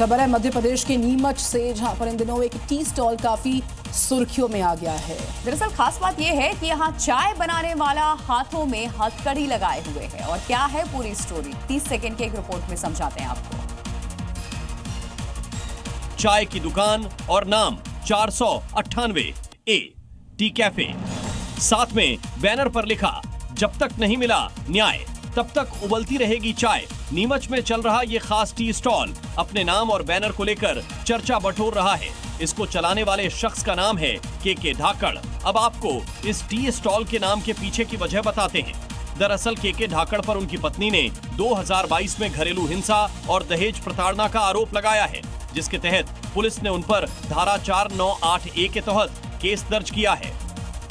खबर है मध्य प्रदेश के नीमच से, जहां पर इन दिनों एक टी स्टॉल काफी सुर्खियों में आ गया है। दरअसल खास बात यह है कि यहाँ चाय बनाने वाला हाथों में हथकड़ी लगाए हुए है। और क्या है पूरी स्टोरी, 30 सेकंड की एक रिपोर्ट में समझाते हैं आपको। चाय की दुकान और नाम 498 ए टी कैफे, साथ में बैनर पर लिखा जब तक नहीं मिला न्याय तब तक उबलती रहेगी चाय। नीमच में चल रहा ये खास टी स्टॉल अपने नाम और बैनर को लेकर चर्चा बटोर रहा है। इसको चलाने वाले शख्स का नाम है के धाकड़। अब आपको इस टी स्टॉल के नाम के पीछे की वजह बताते हैं। दरअसल के धाकड़ पर उनकी पत्नी ने 2022 में घरेलू हिंसा और दहेज प्रताड़ना का आरोप लगाया है, जिसके तहत पुलिस ने उन पर धारा 498 के तहत केस दर्ज किया है।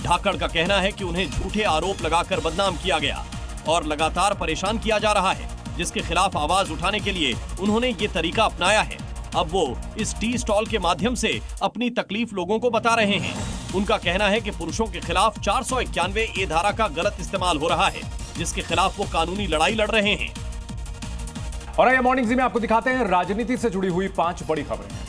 धाकड़ का कहना है कि उन्हें झूठे आरोप लगाकर बदनाम किया गया और लगातार परेशान किया जा रहा है, जिसके खिलाफ आवाज उठाने के लिए उन्होंने ये तरीका अपनाया है। अब वो इस टी स्टॉल के माध्यम से अपनी तकलीफ लोगों को बता रहे हैं। उनका कहना है कि पुरुषों के खिलाफ 491 ए धारा का गलत इस्तेमाल हो रहा है, जिसके खिलाफ वो कानूनी लड़ाई लड़ रहे हैं। और आइए मॉर्निंग जी में आपको दिखाते हैं राजनीति से जुड़ी हुई 5 बड़ी खबरें।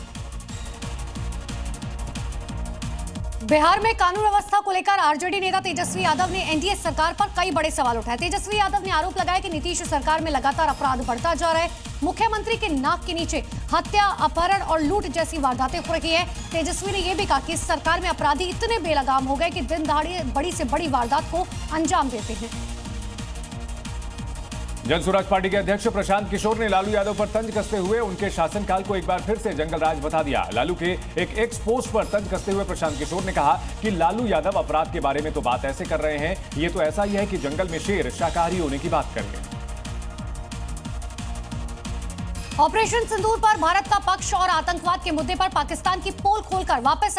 बिहार में कानून व्यवस्था को लेकर आरजेडी नेता तेजस्वी यादव ने एनडीए सरकार पर कई बड़े सवाल उठाए। तेजस्वी यादव ने आरोप लगाया कि नीतीश सरकार में लगातार अपराध बढ़ता जा रहा है। मुख्यमंत्री के नाक के नीचे हत्या, अपहरण और लूट जैसी वारदातें हो रही है। तेजस्वी ने यह भी कहा कि इस सरकार में अपराधी इतने बेलगाम हो गए कि दिन दहाड़े बड़ी से बड़ी वारदात को अंजाम देते हैं। जन स्वराज पार्टी के अध्यक्ष प्रशांत किशोर ने लालू यादव पर तंज कसते हुए उनके शासनकाल को एक बार फिर से जंगल राज बता दिया। लालू के एक एक्स पोस्ट पर तंज कसते हुए प्रशांत किशोर ने कहा कि लालू यादव अपराध के बारे में तो बात ऐसे कर रहे हैं, ये तो ऐसा ही है कि जंगल में शेर शाकाहारी होने की बात कर रहे हैं। ऑपरेशन सिंदूर पर भारत का पक्ष और आतंकवाद के मुद्दे पर पाकिस्तान की पोल खोलकर वापस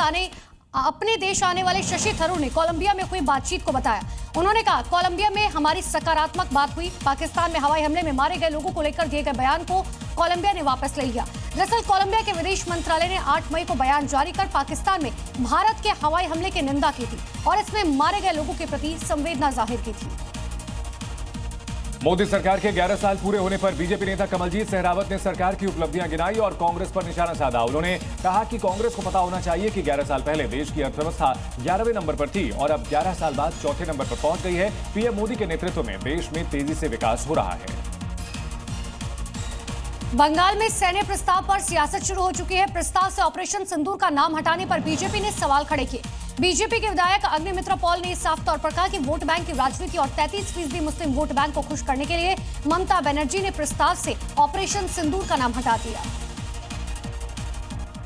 अपने देश आने वाले शशि थरूर ने कोलंबिया में हुई बातचीत को बताया। उन्होंने कहा, कोलंबिया में हमारी सकारात्मक बात हुई। पाकिस्तान में हवाई हमले में मारे गए लोगों को लेकर दिए गए बयान को कोलंबिया ने वापस ले लिया। दरअसल कोलंबिया के विदेश मंत्रालय ने 8 मई को बयान जारी कर पाकिस्तान में भारत के हवाई हमले की निंदा की थी और इसमें मारे गए लोगों के प्रति संवेदना जाहिर की थी। मोदी सरकार के 11 साल पूरे होने पर बीजेपी नेता कमलजीत सहरावत ने सरकार की उपलब्धियां गिनाई और कांग्रेस पर निशाना साधा। उन्होंने कहा कि कांग्रेस को पता होना चाहिए कि 11 साल पहले देश की अर्थव्यवस्था 11वें नंबर पर थी और अब 11 साल बाद चौथे नंबर पर पहुंच गई है। पीएम मोदी के नेतृत्व में देश में तेजी से विकास हो रहा है। बंगाल में सैन्य प्रस्ताव पर सियासत शुरू हो चुकी है। प्रस्ताव से ऑपरेशन सिंदूर का नाम हटाने पर बीजेपी ने सवाल खड़े किए। बीजेपी के विधायक अग्निमित्र पॉल ने साफ तौर पर कहा कि वोट बैंक की राजनीति और 33% मुस्लिम वोट बैंक को खुश करने के लिए ममता बनर्जी ने प्रस्ताव से ऑपरेशन सिंदूर का नाम हटा दिया।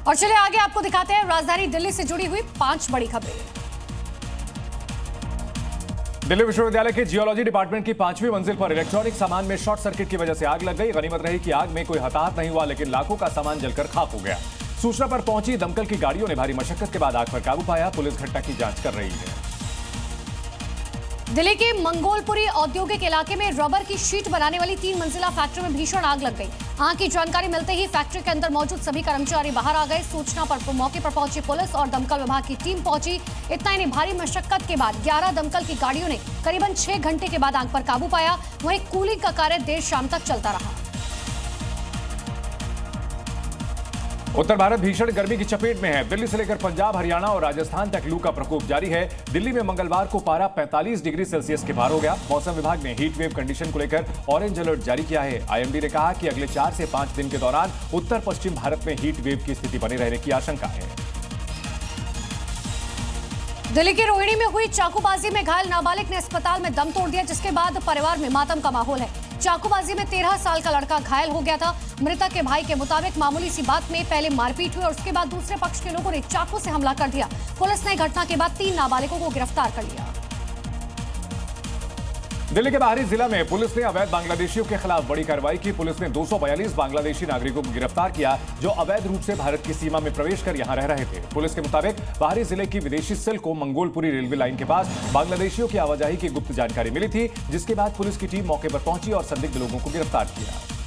और चलिए आगे आपको दिखाते हैं राजधानी दिल्ली से जुड़ी हुई 5 बड़ी खबरें। दिल्ली विश्वविद्यालय के जियोलॉजी डिपार्टमेंट की 5वीं मंजिल पर इलेक्ट्रॉनिक सामान में शॉर्ट सर्किट की वजह से आग लग गई। गनीमत रही कि आग में कोई हताहत नहीं हुआ, लेकिन लाखों का सामान जलकर खाक हो गया। सूचना पर पहुंची दमकल की गाड़ियों ने भारी मशक्कत के बाद आग पर काबू पाया। पुलिस घटना की जांच कर रही है। दिल्ली के मंगोलपुरी औद्योगिक इलाके में रबर की शीट बनाने वाली 3 मंजिला फैक्ट्री में भीषण आग लग गई। आग की जानकारी मिलते ही फैक्ट्री के अंदर मौजूद सभी कर्मचारी बाहर आ गए। सूचना पर मौके पर पहुंची पुलिस और दमकल विभाग की टीम पहुंची। इतना ही नहीं, भारी मशक्कत के बाद 11 दमकल की गाड़ियों ने करीबन 6 घंटे के बाद आग पर काबू पाया। वहीं कूलिंग का कार्य देर शाम तक चलता रहा। उत्तर भारत भीषण गर्मी की चपेट में है। दिल्ली से लेकर पंजाब, हरियाणा और राजस्थान तक लू का प्रकोप जारी है। दिल्ली में मंगलवार को पारा 45 डिग्री सेल्सियस के पार हो गया। मौसम विभाग ने हीट वेव कंडीशन को लेकर ऑरेंज अलर्ट जारी किया है। आईएमडी ने कहा कि अगले 4 से 5 दिन के दौरान उत्तर पश्चिम भारत में हीट वेव की स्थिति बने रहने की आशंका है। दिल्ली के रोहिणी में हुई चाकूबाजी में घायल नाबालिग ने अस्पताल में दम तोड़ दिया, जिसके बाद परिवार में मातम का माहौल है। चाकूबाजी में 13 साल का लड़का घायल हो गया था। मृतक के भाई के मुताबिक मामूली सी बात में पहले मारपीट हुई और उसके बाद दूसरे पक्ष के लोगों ने चाकू से हमला कर दिया। पुलिस ने घटना के बाद 3 नाबालिगों को गिरफ्तार कर लिया। दिल्ली के बाहरी जिला में पुलिस ने अवैध बांग्लादेशियों के खिलाफ बड़ी कार्रवाई की। पुलिस ने 242 बांग्लादेशी नागरिकों को गिरफ्तार किया जो अवैध रूप से भारत की सीमा में प्रवेश कर यहां रह रहे थे। पुलिस के मुताबिक बाहरी जिले की विदेशी सेल को मंगोलपुरी रेलवे लाइन के पास बांग्लादेशियों की आवाजाही की गुप्त जानकारी मिली थी, जिसके बाद पुलिस की टीम मौके पर पहुंची और संदिग्ध लोगों को गिरफ्तार किया।